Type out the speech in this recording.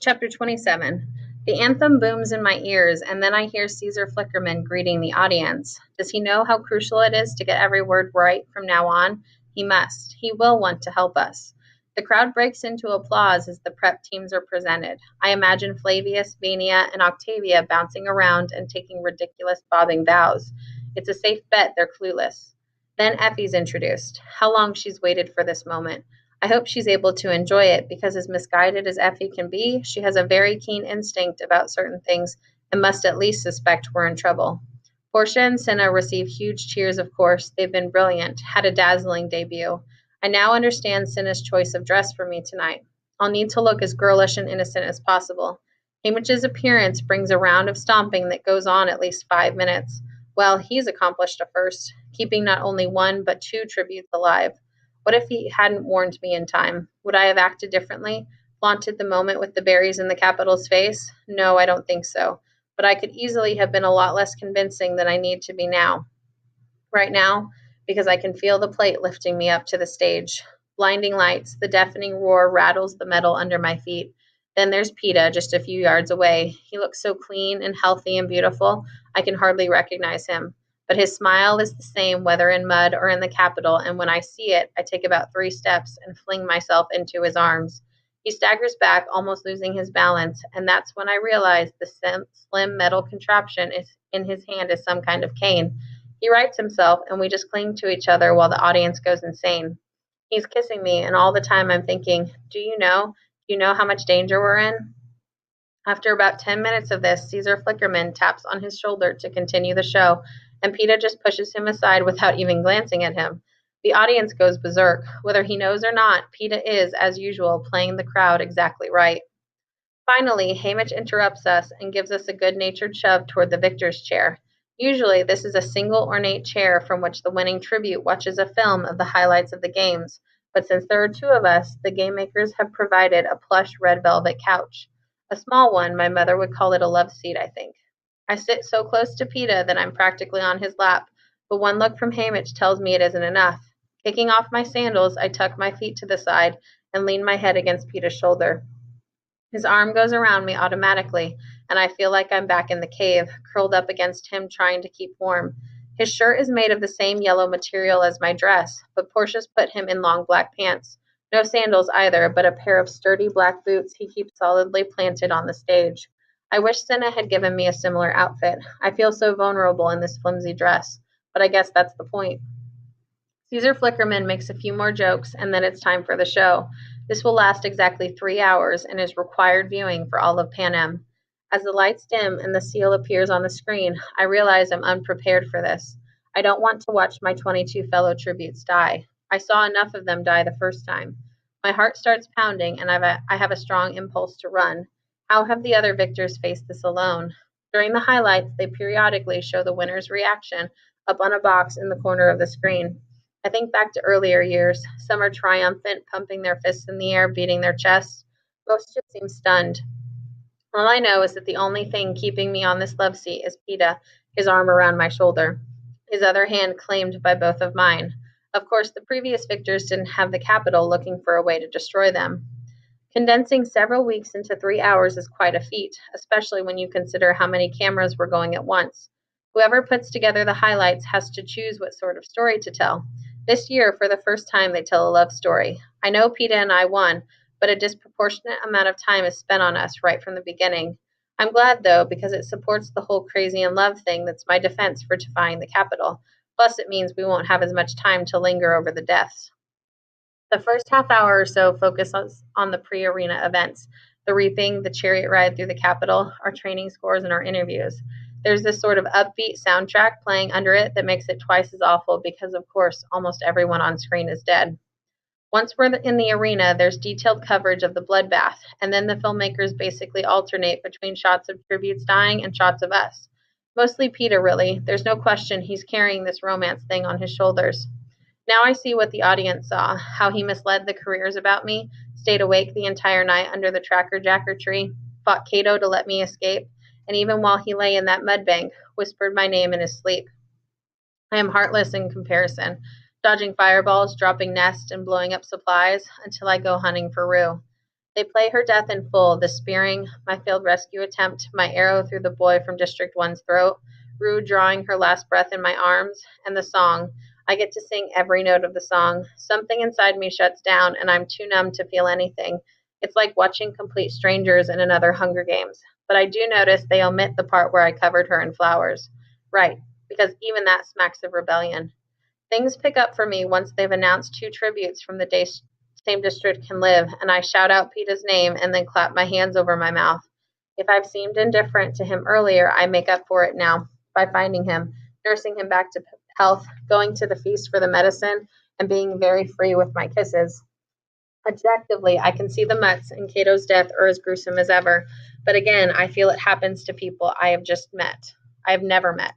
Chapter 27. The anthem booms in my ears, and then I hear Caesar Flickerman greeting the audience. Does he know how crucial it is to get every word right from now on? He must. He will want to help us. The crowd breaks into applause as the prep teams are presented. I imagine Flavius, Vania, and Octavia bouncing around and taking ridiculous bobbing bows. It's a safe bet they're clueless. Then Effie's introduced. How long she's waited for this moment. I hope she's able to enjoy it because, as misguided as Effie can be, she has a very keen instinct about certain things and must at least suspect we're in trouble. Portia and Cinna receive huge cheers, of course. They've been brilliant, had a dazzling debut. I now understand Cinna's choice of dress for me tonight. I'll need to look as girlish and innocent as possible. Hamish's appearance brings a round of stomping that goes on at least 5 minutes. Well, he's accomplished a first, keeping not only one but two tributes alive. What if he hadn't warned me in time? Would I have acted differently? Flaunted the moment with the berries in the Capitol's face? No, I don't think so. But I could easily have been a lot less convincing than I need to be now. Right now, because I can feel the plate lifting me up to the stage. Blinding lights, the deafening roar rattles the metal under my feet. Then there's Peta, just a few yards away. He looks so clean and healthy and beautiful, I can hardly recognize him. But his smile is the same whether in mud or in the Capitol, and when I see it, I take about 3 steps and fling myself into his arms. He staggers back, almost losing his balance, and that's when I realize the slim metal contraption in his hand is some kind of cane. He rights himself, and we just cling to each other while the audience goes insane. He's kissing me, and all the time I'm thinking, do you know? Do you know how much danger we're in? After about 10 minutes of this, Caesar Flickerman taps on his shoulder to continue the show, and Peta just pushes him aside without even glancing at him. The audience goes berserk. Whether he knows or not, Peta is, as usual, playing the crowd exactly right. Finally, Hamish interrupts us and gives us a good-natured shove toward the victor's chair. Usually, this is a single ornate chair from which the winning tribute watches a film of the highlights of the games, but since there are 2 of us, the game makers have provided a plush red velvet couch. A small one, my mother would call it a love seat, I think. I sit so close to Peta that I'm practically on his lap, but one look from Hamish tells me it isn't enough. Kicking off my sandals, I tuck my feet to the side and lean my head against Peta's shoulder. His arm goes around me automatically, and I feel like I'm back in the cave, curled up against him trying to keep warm. His shirt is made of the same yellow material as my dress, but Portia's put him in long black pants. No sandals either, but a pair of sturdy black boots he keeps solidly planted on the stage. I wish Cinna had given me a similar outfit. I feel so vulnerable in this flimsy dress, but I guess that's the point. Caesar Flickerman makes a few more jokes, and then it's time for the show. This will last exactly 3 hours and is required viewing for all of Panem. As the lights dim and the seal appears on the screen, I realize I'm unprepared for this. I don't want to watch my 22 fellow tributes die. I saw enough of them die the first time. My heart starts pounding, and I have a strong impulse to run. How have the other victors faced this alone? During the highlights, they periodically show the winner's reaction up on a box in the corner of the screen. I think back to earlier years. Some are triumphant, pumping their fists in the air, beating their chests. Most just seem stunned. All I know is that the only thing keeping me on this love seat is Peta, his arm around my shoulder, his other hand claimed by both of mine. Of course, the previous victors didn't have the Capitol looking for a way to destroy them. Condensing several weeks into 3 hours is quite a feat, especially when you consider how many cameras were going at once. Whoever puts together the highlights has to choose what sort of story to tell. This year, for the first time, they tell a love story. I know Peta and I won, but a disproportionate amount of time is spent on us right from the beginning. I'm glad, though, because it supports the whole crazy in love thing that's my defense for defying the Capitol. Plus, it means we won't have as much time to linger over the deaths. The first half hour or so focuses on the pre-arena events, the reaping, the chariot ride through the Capitol, our training scores, and our interviews. There's this sort of upbeat soundtrack playing under it that makes it twice as awful because, of course, almost everyone on screen is dead. Once we're in the arena, there's detailed coverage of the bloodbath, and then the filmmakers basically alternate between shots of tributes dying and shots of us. Mostly Peta, really. There's no question he's carrying this romance thing on his shoulders. Now I see what the audience saw, how he misled the careers about me, stayed awake the entire night under the Tracker Jacker tree, fought Cato to let me escape, and even while he lay in that mud bank, whispered my name in his sleep. I am heartless in comparison, dodging fireballs, dropping nests, and blowing up supplies until I go hunting for Rue. They play her death in full, the spearing, my failed rescue attempt, my arrow through the boy from District 1's throat, Rue drawing her last breath in my arms, and the song. I get to sing every note of the song. Something inside me shuts down, and I'm too numb to feel anything. It's like watching complete strangers in another Hunger Games. But I do notice they omit the part where I covered her in flowers. Right, because even that smacks of rebellion. Things pick up for me once they've announced 2 tributes from the same district can live, and I shout out Peeta's name and then clap my hands over my mouth. If I've seemed indifferent to him earlier, I make up for it now by finding him, nursing him back to health, going to the feast for the medicine, and being very free with my kisses. Objectively, I can see the Mutts and Cato's death are as gruesome as ever, but again, I feel it happens to people I have just met. I have never met.